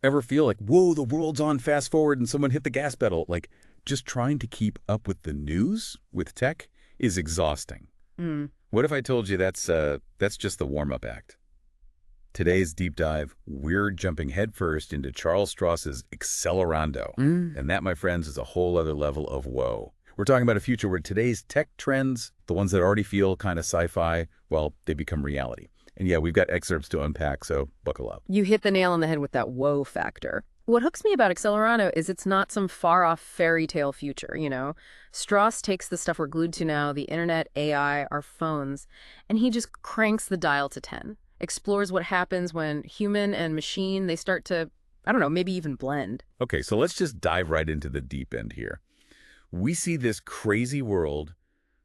Ever feel like, whoa, the world's on fast forward and someone hit the gas pedal? Like, just trying to keep up with the news with tech is exhausting. Mm. What if I told you that's just the warm-up act? Today's deep dive, we're jumping headfirst into Charles Stross's Accelerando. Mm. And that, my friends, is a whole other level of whoa. We're talking about a future where today's tech trends, the ones that already feel kind of sci-fi, well, they become reality. And yeah, we've got excerpts to unpack, so buckle up. You hit the nail on the head with that whoa factor. What hooks me about Accelerando is it's not some far-off fairy tale future, you know? Strauss takes the stuff we're glued to now, the internet, AI, our phones, and he just cranks the dial to 10. Explores what happens when human and machine, they start to, I don't know, maybe even blend. Okay, so let's just dive right into the deep end here. We see this crazy world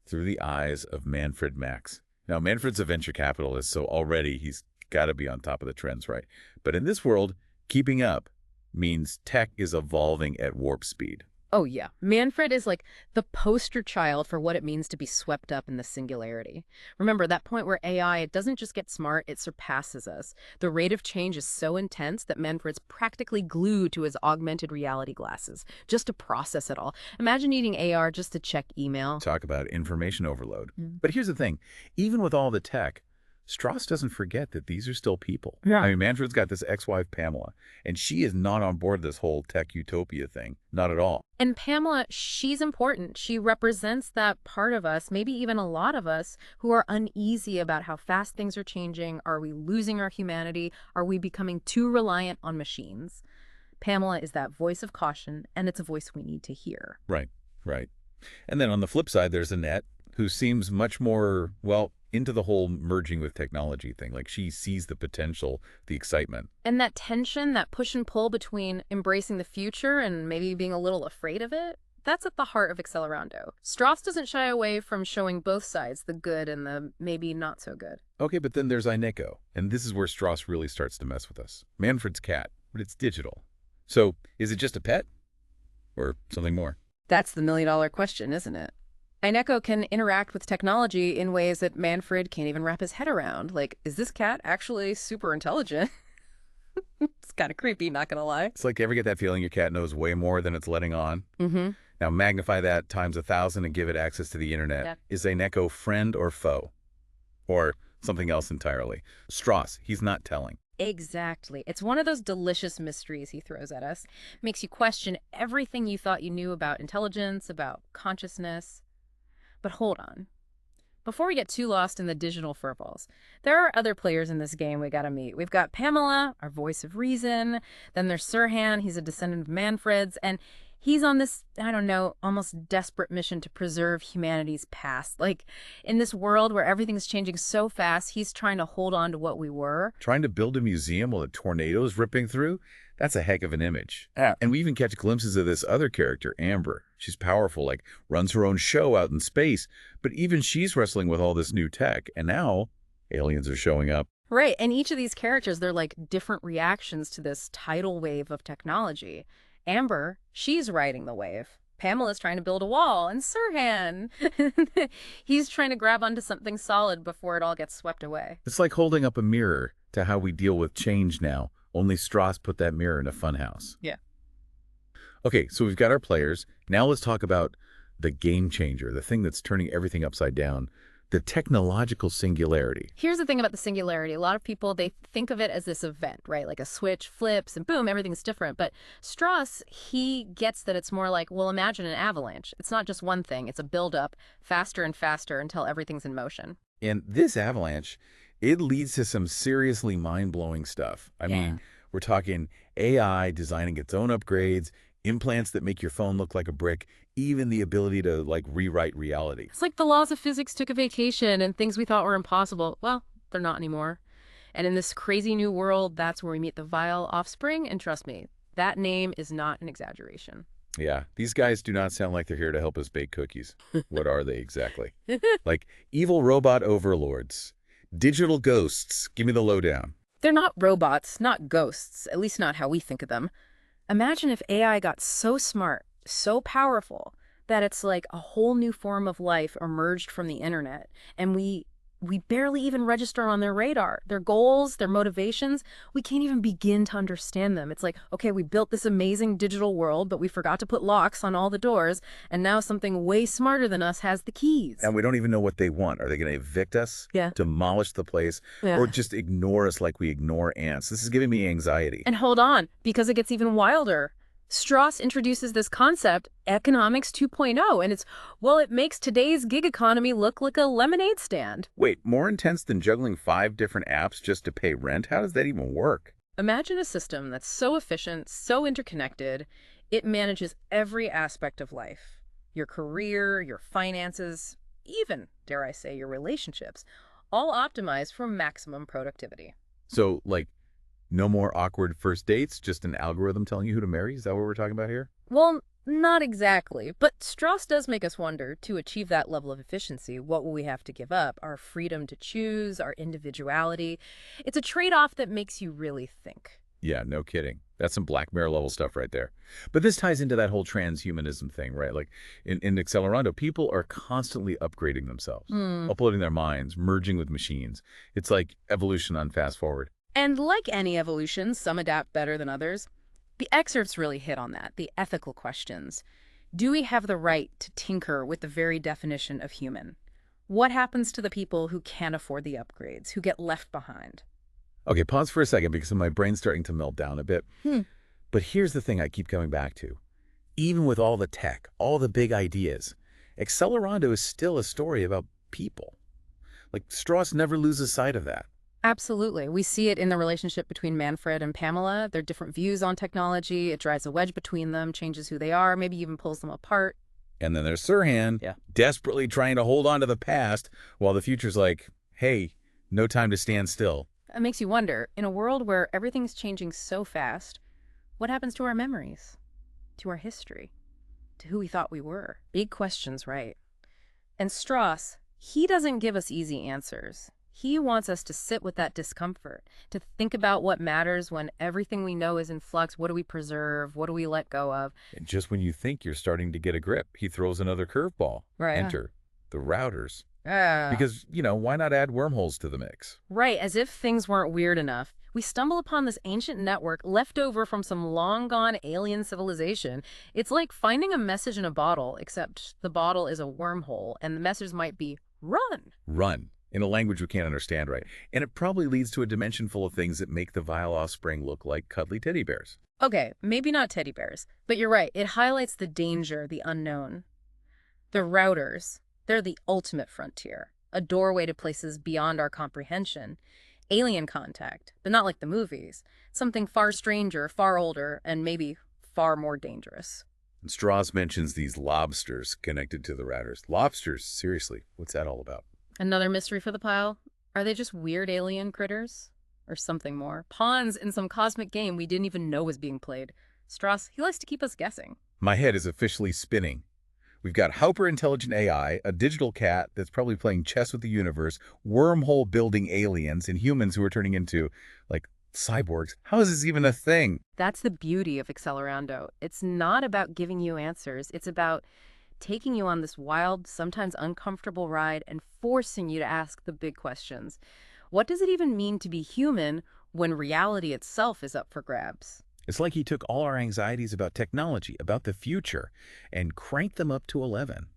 through the eyes of Manfred Max. Now, Manfred's a venture capitalist, so already he's got to be on top of the trends, right? But in this world, keeping up means tech is evolving at warp speed. Oh, yeah. Manfred is like the poster child for what it means to be swept up in the singularity. Remember, that point where AI, it doesn't just get smart, it surpasses us. The rate of change is so intense that Manfred's practically glued to his augmented reality glasses just to process it all. Imagine needing AR just to check email. Talk about information overload. Mm. But here's the thing. Even with all the tech, Strauss doesn't forget that these are still people. Yeah. I mean, Manfred's got this ex-wife, Pamela, and she is not on board this whole tech utopia thing. Not at all. And Pamela, she's important. She represents that part of us, maybe even a lot of us, who are uneasy about how fast things are changing. Are we losing our humanity? Are we becoming too reliant on machines? Pamela is that voice of caution, and it's a voice we need to hear. Right, right. And then on the flip side, there's Annette, who seems much more, well, into the whole merging with technology thing. Like, she sees the potential, the excitement. And that tension, that push and pull between embracing the future and maybe being a little afraid of it, that's at the heart of Accelerando. Strauss doesn't shy away from showing both sides, the good and the maybe not so good. Okay, but then there's Ineko, and this is where Strauss really starts to mess with us. Manfred's cat, but it's digital. So, is it just a pet? Or something more? That's the million-dollar question, isn't it? Ineko can interact with technology in ways that Manfred can't even wrap his head around. Like, is this cat actually super intelligent? It's kind of creepy, not gonna lie. It's like, ever get that feeling your cat knows way more than it's letting on? Mm-hmm. Now magnify that times 1,000 and give it access to the internet. Yeah. Is Ineko friend or foe? Or something else entirely? Strauss, he's not telling. Exactly. It's one of those delicious mysteries he throws at us. Makes you question everything you thought you knew about intelligence, about consciousness. But hold on. Before we get too lost in the digital furballs, there are other players in this game we gotta meet. We've got Pamela, our voice of reason. Then there's Sirhan, he's a descendant of Manfred's. And he's on this, I don't know, almost desperate mission to preserve humanity's past. Like, in this world where everything's changing so fast, he's trying to hold on to what we were. Trying to build a museum while a tornado's ripping through? That's a heck of an image. And we even catch glimpses of this other character, Amber. She's powerful, like runs her own show out in space. But even she's wrestling with all this new tech. And now aliens are showing up. Right, and each of these characters, they're like different reactions to this tidal wave of technology. Amber, she's riding the wave. Pamela's trying to build a wall, and Sirhan, he's trying to grab onto something solid before it all gets swept away. It's like holding up a mirror to how we deal with change now. Only Strauss put that mirror in a funhouse. Yeah. Okay, so we've got our players. Now let's talk about the game changer, the thing that's turning everything upside down, the technological singularity. Here's the thing about the singularity. A lot of people, they think of it as this event, right? Like a switch flips and boom, everything's different. But Strauss, he gets that it's more like, well, imagine an avalanche. It's not just one thing. It's a buildup, faster and faster until everything's in motion. And this avalanche, it leads to some seriously mind-blowing stuff. I mean, we're talking AI designing its own upgrades, implants that make your phone look like a brick, even the ability to, like, rewrite reality. It's like the laws of physics took a vacation and things we thought were impossible, well, they're not anymore. And in this crazy new world, that's where we meet the vile offspring. And trust me, that name is not an exaggeration. Yeah, these guys do not sound like they're here to help us bake cookies. What are they exactly? Like evil robot overlords, digital ghosts. Give me the lowdown. They're not robots, not ghosts, at least not how we think of them. Imagine if AI got so smart, so powerful, that it's like a whole new form of life emerged from the internet, and we We barely even register on their radar. Their goals, their motivations, we can't even begin to understand them. It's like, okay, we built this amazing digital world, but we forgot to put locks on all the doors, and now something way smarter than us has the keys. And we don't even know what they want. Are they going to evict us? Yeah. Demolish the place? Yeah. Or just ignore us like we ignore ants? This is giving me anxiety. And hold on, because it gets even wilder. Stross introduces this concept, economics 2.0, and it makes today's gig economy look like a lemonade stand. Wait, more intense than juggling 5 different apps just to pay rent? How does that even work? Imagine a system that's so efficient, so interconnected, it manages every aspect of life. Your career, your finances, even, dare I say, your relationships, all optimized for maximum productivity. So, like, no more awkward first dates, just an algorithm telling you who to marry? Is that what we're talking about here? Well, not exactly, but Strauss does make us wonder, to achieve that level of efficiency, what will we have to give up? Our freedom to choose, our individuality. It's a trade-off that makes you really think. Yeah, no kidding. That's some Black Mirror level stuff right there. But this ties into that whole transhumanism thing, right? Like in Accelerando, people are constantly upgrading themselves, uploading their minds, merging with machines. It's like evolution on fast forward. And like any evolution, some adapt better than others. The excerpts really hit on that, the ethical questions. Do we have the right to tinker with the very definition of human? What happens to the people who can't afford the upgrades, who get left behind? Okay, pause for a second because my brain's starting to melt down a bit. But here's the thing I keep coming back to. Even with all the tech, all the big ideas, Accelerando is still a story about people. Like, Stross never loses sight of that. Absolutely. We see it in the relationship between Manfred and Pamela. Their different views on technology. It drives a wedge between them, changes who they are, maybe even pulls them apart. And then there's Sirhan, desperately trying to hold on to the past, while the future's like, hey, no time to stand still. It makes you wonder, in a world where everything's changing so fast, what happens to our memories, to our history, to who we thought we were? Big questions, right? And Stross, he doesn't give us easy answers. He wants us to sit with that discomfort, to think about what matters when everything we know is in flux. What do we preserve? What do we let go of? And just when you think you're starting to get a grip, he throws another curveball. Right. Enter the routers. Because, why not add wormholes to the mix? Right, as if things weren't weird enough. We stumble upon this ancient network left over from some long-gone alien civilization. It's like finding a message in a bottle, except the bottle is a wormhole, and the message might be, run. Run. In a language we can't understand, right? And it probably leads to a dimension full of things that make the vile offspring look like cuddly teddy bears. Okay, maybe not teddy bears, but you're right. It highlights the danger, the unknown. The routers, they're the ultimate frontier, a doorway to places beyond our comprehension. Alien contact, but not like the movies. Something far stranger, far older, and maybe far more dangerous. And Strauss mentions these lobsters connected to the routers. Lobsters? Seriously, what's that all about? Another mystery for the pile? Are they just weird alien critters? Or something more? Pawns in some cosmic game we didn't even know was being played. Stross, he likes to keep us guessing. My head is officially spinning. We've got hyper-intelligent AI, a digital cat that's probably playing chess with the universe, wormhole-building aliens, and humans who are turning into, like, cyborgs. How is this even a thing? That's the beauty of Accelerando. It's not about giving you answers. It's about taking you on this wild, sometimes uncomfortable ride and forcing you to ask the big questions. What does it even mean to be human when reality itself is up for grabs? It's like he took all our anxieties about technology, about the future, and cranked them up to 11.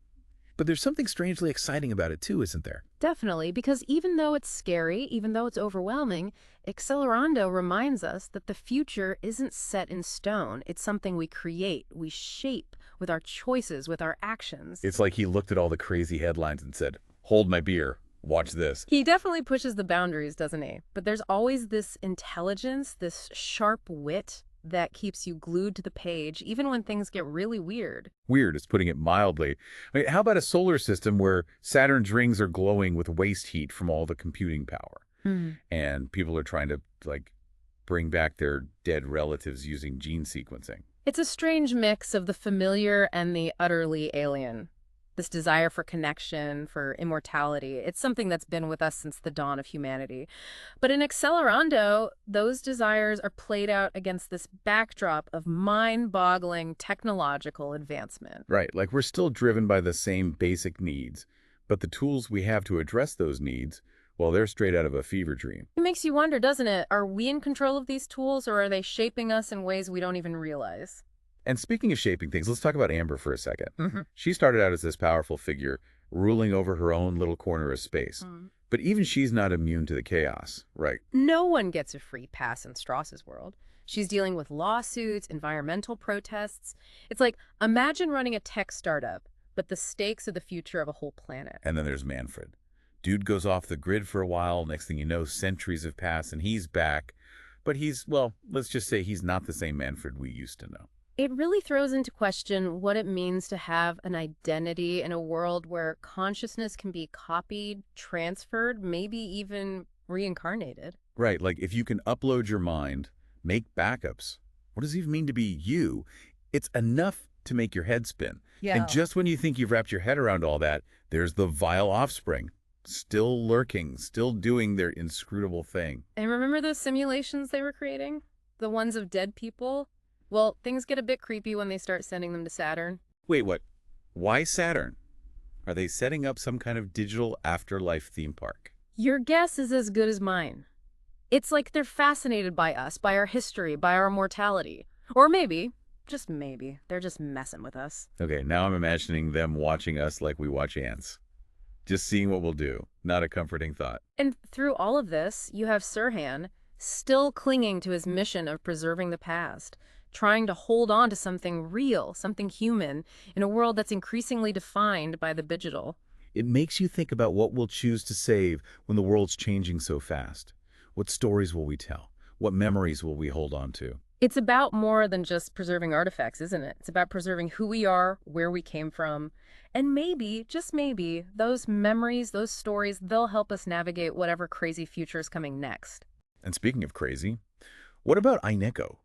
But there's something strangely exciting about it too, isn't there? Definitely, because even though it's scary, even though it's overwhelming, Accelerando reminds us that the future isn't set in stone. It's something we create, we shape with our choices, with our actions. It's like he looked at all the crazy headlines and said, hold my beer, watch this. He definitely pushes the boundaries, doesn't he? But there's always this intelligence, this sharp wit that keeps you glued to the page, even when things get really weird. Weird is putting it mildly. I mean, how about a solar system where Saturn's rings are glowing with waste heat from all the computing power? And people are trying to, like, bring back their dead relatives using gene sequencing. It's a strange mix of the familiar and the utterly alien. This desire for connection, for immortality, it's something that's been with us since the dawn of humanity. But in Accelerando, those desires are played out against this backdrop of mind-boggling technological advancement. Right, like we're still driven by the same basic needs, but the tools we have to address those needs Well, they're straight out of a fever dream. It makes you wonder, doesn't it? Are we in control of these tools, or are they shaping us in ways we don't even realize? And speaking of shaping things, let's talk about Amber for a second. Mm-hmm. She started out as this powerful figure, ruling over her own little corner of space. But even she's not immune to the chaos, right? No one gets a free pass in Stross's world. She's dealing with lawsuits, environmental protests. It's like, imagine running a tech startup, but the stakes of the future of a whole planet. And then there's Manfred. Dude goes off the grid for a while. Next thing you know, centuries have passed and he's back. But he's, well, let's just say he's not the same Manfred we used to know. It really throws into question what it means to have an identity in a world where consciousness can be copied, transferred, maybe even reincarnated. Right, like if you can upload your mind, make backups, what does it even mean to be you? It's enough to make your head spin. Yeah. And just when you think you've wrapped your head around all that, there's the vile offspring, still lurking, still doing their inscrutable thing. And remember those simulations they were creating? The ones of dead people? Well, things get a bit creepy when they start sending them to Saturn. Wait, what? Why Saturn? Are they setting up some kind of digital afterlife theme park? Your guess is as good as mine. It's like they're fascinated by us, by our history, by our mortality. Or maybe, just maybe, they're just messing with us. Okay, now I'm imagining them watching us like we watch ants. Just seeing what we'll do. Not a comforting thought. And through all of this, you have Sirhan still clinging to his mission of preserving the past, trying to hold on to something real, something human, in a world that's increasingly defined by the digital. It makes you think about what we'll choose to save when the world's changing so fast. What stories will we tell? What memories will we hold on to? It's about more than just preserving artifacts, isn't it? It's about preserving who we are, where we came from, and maybe, just maybe, those memories, those stories, they'll help us navigate whatever crazy future is coming next. And speaking of crazy, what about Aineko?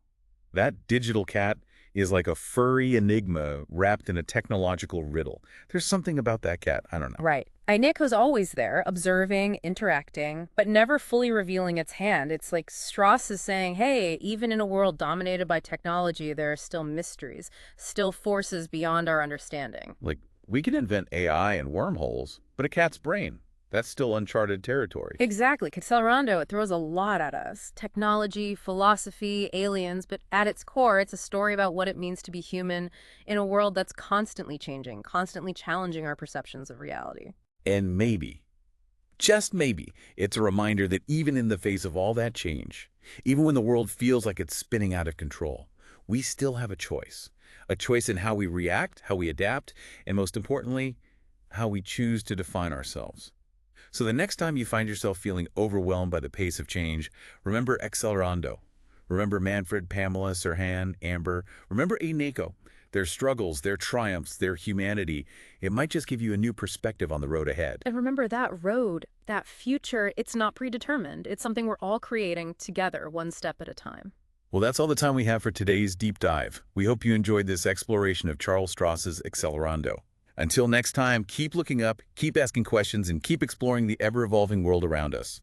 That digital cat is like a furry enigma wrapped in a technological riddle. There's something about that cat, I don't know. Right. Aineko's always there, observing, interacting, but never fully revealing its hand. It's like Stross is saying, hey, even in a world dominated by technology, there are still mysteries, still forces beyond our understanding. Like, we can invent AI and wormholes, but a cat's brain, that's still uncharted territory. Exactly. Accelerando, it throws a lot at us. Technology, philosophy, aliens, but at its core, it's a story about what it means to be human in a world that's constantly changing, constantly challenging our perceptions of reality. And maybe, just maybe, it's a reminder that even in the face of all that change, even when the world feels like it's spinning out of control, we still have a choice. A choice in how we react, how we adapt, and most importantly, how we choose to define ourselves. So the next time you find yourself feeling overwhelmed by the pace of change, remember Accelerando. Remember Manfred, Pamela, Sirhan, Amber. Remember Aineko. Their struggles, their triumphs, their humanity. It might just give you a new perspective on the road ahead. And remember that road, that future, it's not predetermined. It's something we're all creating together, one step at a time. Well, that's all the time we have for today's deep dive. We hope you enjoyed this exploration of Charles Stross's Accelerando. Until next time, keep looking up, keep asking questions, and keep exploring the ever-evolving world around us.